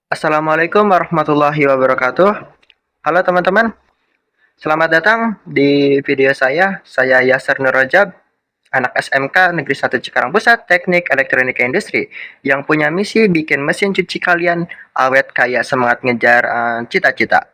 Assalamualaikum warahmatullahi wabarakatuh. Halo teman-teman, selamat datang di video saya. Saya Yasser Nur Rajab, anak SMK Negeri 1 Cikarang Pusat, Teknik Elektronika Industri, yang punya misi bikin mesin cuci kalian awet kayak semangat ngejar cita-cita.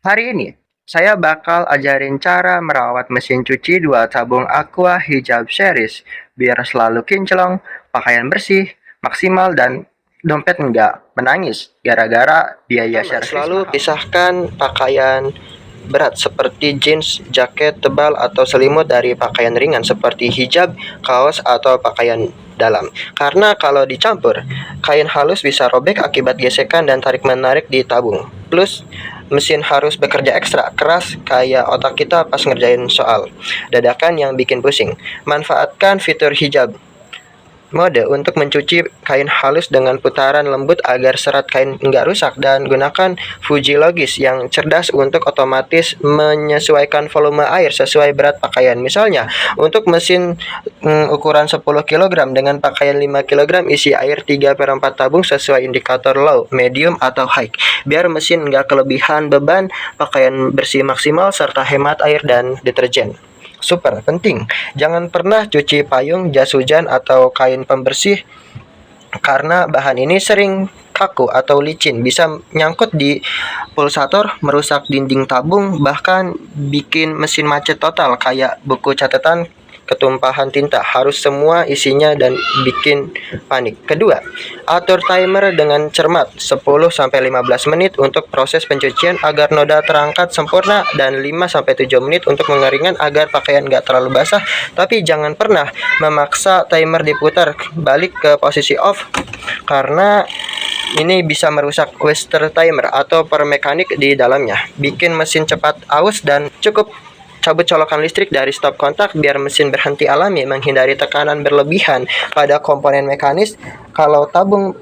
Hari ini, saya bakal ajarin cara merawat mesin cuci 2 tabung Aqua Hijab Series biar selalu kinclong, pakaian bersih, maksimal, dan dompet nggak menangis gara-gara biaya servis. Selalu pisahkan pakaian berat seperti jeans, jaket tebal, atau selimut dari pakaian ringan seperti hijab, kaos, atau pakaian dalam. Karena kalau dicampur, kain halus bisa robek akibat gesekan dan tarik-menarik di tabung. Plus, mesin harus bekerja ekstra keras kayak otak kita pas ngerjain soal dadakan yang bikin pusing. Manfaatkan fitur hijab mode untuk mencuci kain halus dengan putaran lembut agar serat kain nggak rusak, dan gunakan Fuji Logis yang cerdas untuk otomatis menyesuaikan volume air sesuai berat pakaian. Misalnya untuk mesin ukuran 10 kg dengan pakaian 5 kg, isi air 3/4 tabung sesuai indikator low, medium, atau high biar mesin nggak kelebihan beban, pakaian bersih maksimal, serta hemat air dan deterjen. Super penting, jangan pernah cuci payung, jas hujan, atau kain pembersih karena bahan ini sering kaku atau licin, bisa nyangkut di pulsator, merusak dinding tabung, bahkan bikin mesin macet total kayak buku catatan ketumpahan tinta. Harus semua isinya dan bikin panik. Kedua, atur timer dengan cermat 10-15 menit untuk proses pencucian agar noda terangkat sempurna, dan 5-7 menit untuk pengaringan agar pakaian nggak terlalu basah. Tapi jangan pernah memaksa timer diputar balik ke posisi off karena ini bisa merusak waster timer atau per mekanik di dalamnya, bikin mesin cepat aus, dan cukup cabut colokan listrik dari stop kontak biar mesin berhenti alami, menghindari tekanan berlebihan pada komponen mekanis. Kalau tabung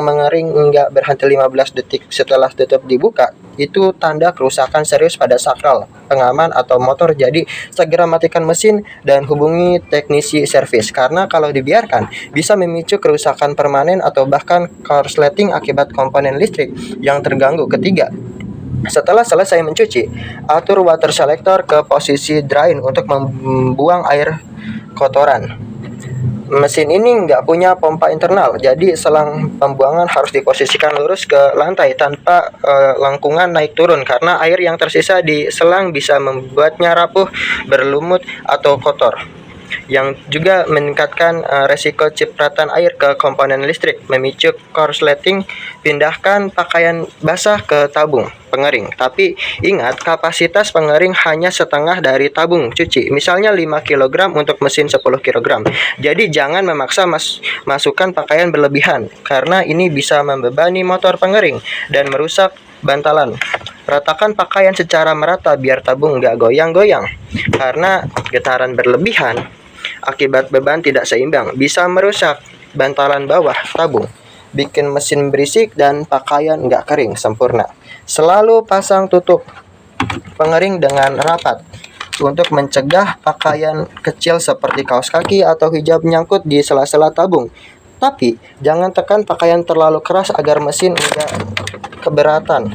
mengering nggak berhenti 15 detik setelah tutup dibuka, itu tanda kerusakan serius pada sakral, pengaman, atau motor. Jadi segera matikan mesin dan hubungi teknisi servis, karena kalau dibiarkan bisa memicu kerusakan permanen atau bahkan korsleting akibat komponen listrik yang terganggu. Ketiga, setelah selesai mencuci, atur water selector ke posisi drain untuk membuang air kotoran. Mesin ini nggak punya pompa internal, jadi selang pembuangan harus diposisikan lurus ke lantai tanpa lengkungan naik turun, karena air yang tersisa di selang bisa membuatnya rapuh, berlumut, atau kotor, yang juga meningkatkan resiko cipratan air ke komponen listrik, memicu korsleting. Pindahkan pakaian basah ke tabung pengering, tapi ingat kapasitas pengering hanya setengah dari tabung cuci, misalnya 5 kg untuk mesin 10 kg. Jadi jangan memaksa masukkan pakaian berlebihan, karena ini bisa membebani motor pengering dan merusak bantalan. Ratakan pakaian secara merata biar tabung nggak goyang-goyang, karena getaran berlebihan akibat beban tidak seimbang bisa merusak bantalan bawah tabung, bikin mesin berisik dan pakaian nggak kering sempurna. Selalu pasang tutup pengering dengan rapat untuk mencegah pakaian kecil seperti kaos kaki atau hijab nyangkut di sela-sela tabung. Tapi jangan tekan pakaian terlalu keras agar mesin nggak keberatan.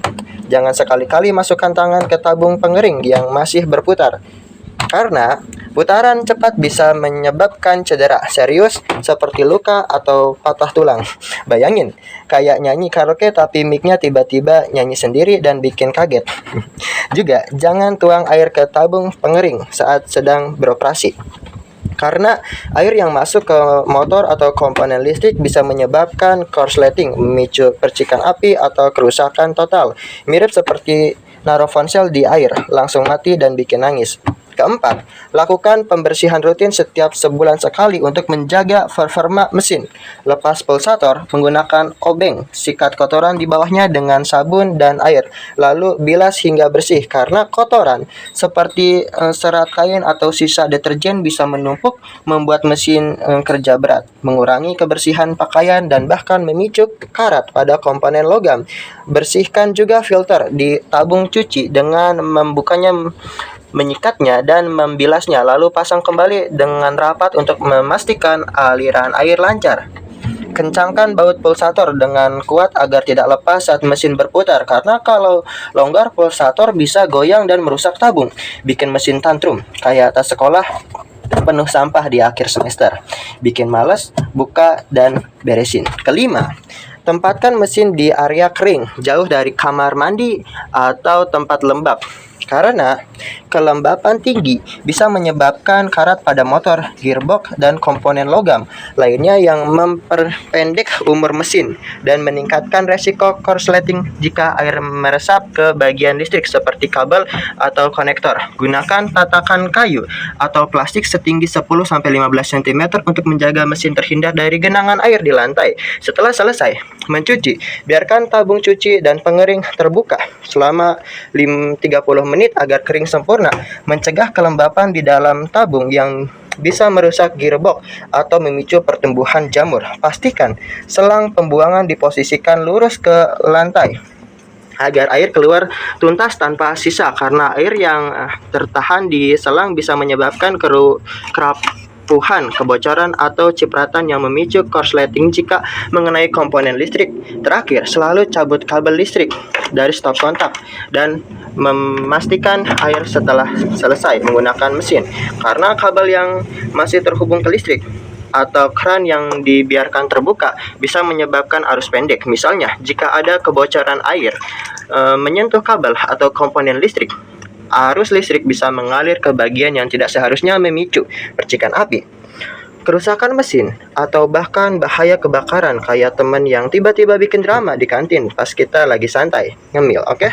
Jangan sekali-kali masukkan tangan ke tabung pengering yang masih berputar, karena putaran cepat bisa menyebabkan cedera serius seperti luka atau patah tulang. Bayangin, kayak nyanyi karaoke tapi mic-nya tiba-tiba nyanyi sendiri dan bikin kaget. Juga jangan tuang air ke tabung pengering saat sedang beroperasi, karena air yang masuk ke motor atau komponen listrik bisa menyebabkan korsleting, memicu percikan api, atau kerusakan total. Mirip seperti naruh ponsel di air, langsung mati dan bikin nangis. Keempat, lakukan pembersihan rutin setiap sebulan sekali untuk menjaga performa mesin. Lepas pulsator menggunakan obeng, sikat kotoran di bawahnya dengan sabun dan air, lalu bilas hingga bersih, karena kotoran seperti serat kain atau sisa deterjen bisa menumpuk, membuat mesin kerja berat, mengurangi kebersihan pakaian, dan bahkan memicu karat pada komponen logam. Bersihkan juga filter di tabung cuci dengan membukanya, menyikatnya, dan membilasnya, lalu pasang kembali dengan rapat untuk memastikan aliran air lancar. kencangkan baut pulsator dengan kuat agar tidak lepas saat mesin berputar, karena kalau longgar pulsator bisa goyang dan merusak tabung, bikin mesin tantrum kayak tas sekolah penuh sampah di akhir semester, bikin males buka dan beresin. Kelima, tempatkan mesin di area kering, jauh dari kamar mandi atau tempat lembab, karena kelembapan tinggi bisa menyebabkan karat pada motor, gearbox, dan komponen logam lainnya yang memperpendek umur mesin dan meningkatkan resiko korsleting jika air meresap ke bagian listrik seperti kabel atau konektor. Gunakan tatakan kayu atau plastik setinggi 10-15 cm untuk menjaga mesin terhindar dari genangan air di lantai. Setelah selesai mencuci, biarkan tabung cuci dan pengering terbuka selama 30 menit agar kering sempurna, mencegah kelembapan di dalam tabung yang bisa merusak gearbox atau memicu pertumbuhan jamur. Pastikan selang pembuangan diposisikan lurus ke lantai agar air keluar tuntas tanpa sisa, karena air yang tertahan di selang bisa menyebabkan kerapuhan, kebocoran, atau cipratan yang memicu korsleting jika mengenai komponen listrik. Terakhir, selalu cabut kabel listrik dari stop kontak dan memastikan air setelah selesai menggunakan mesin, karena kabel yang masih terhubung ke listrik atau keran yang dibiarkan terbuka bisa menyebabkan arus pendek. Misalnya, jika ada kebocoran air menyentuh kabel atau komponen listrik, arus listrik bisa mengalir ke bagian yang tidak seharusnya, memicu percikan api, kerusakan mesin, atau bahkan bahaya kebakaran kayak teman yang tiba-tiba bikin drama di kantin pas kita lagi santai ngemil. Oke?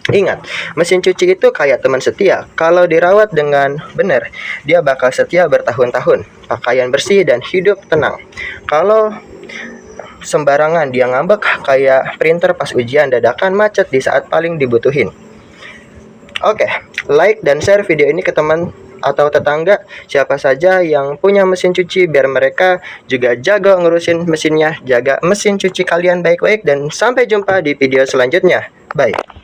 Ingat, mesin cuci itu kayak teman setia. Kalau dirawat dengan benar, dia bakal setia bertahun-tahun. Pakaian bersih dan hidup tenang. Kalau sembarangan, dia ngambek kayak printer pas ujian dadakan macet di saat paling dibutuhin. Oke, like dan share video ini ke teman atau tetangga siapa saja yang punya mesin cuci, biar mereka juga jaga ngurusin mesinnya. Jaga mesin cuci kalian baik-baik, dan sampai jumpa di video selanjutnya. Bye.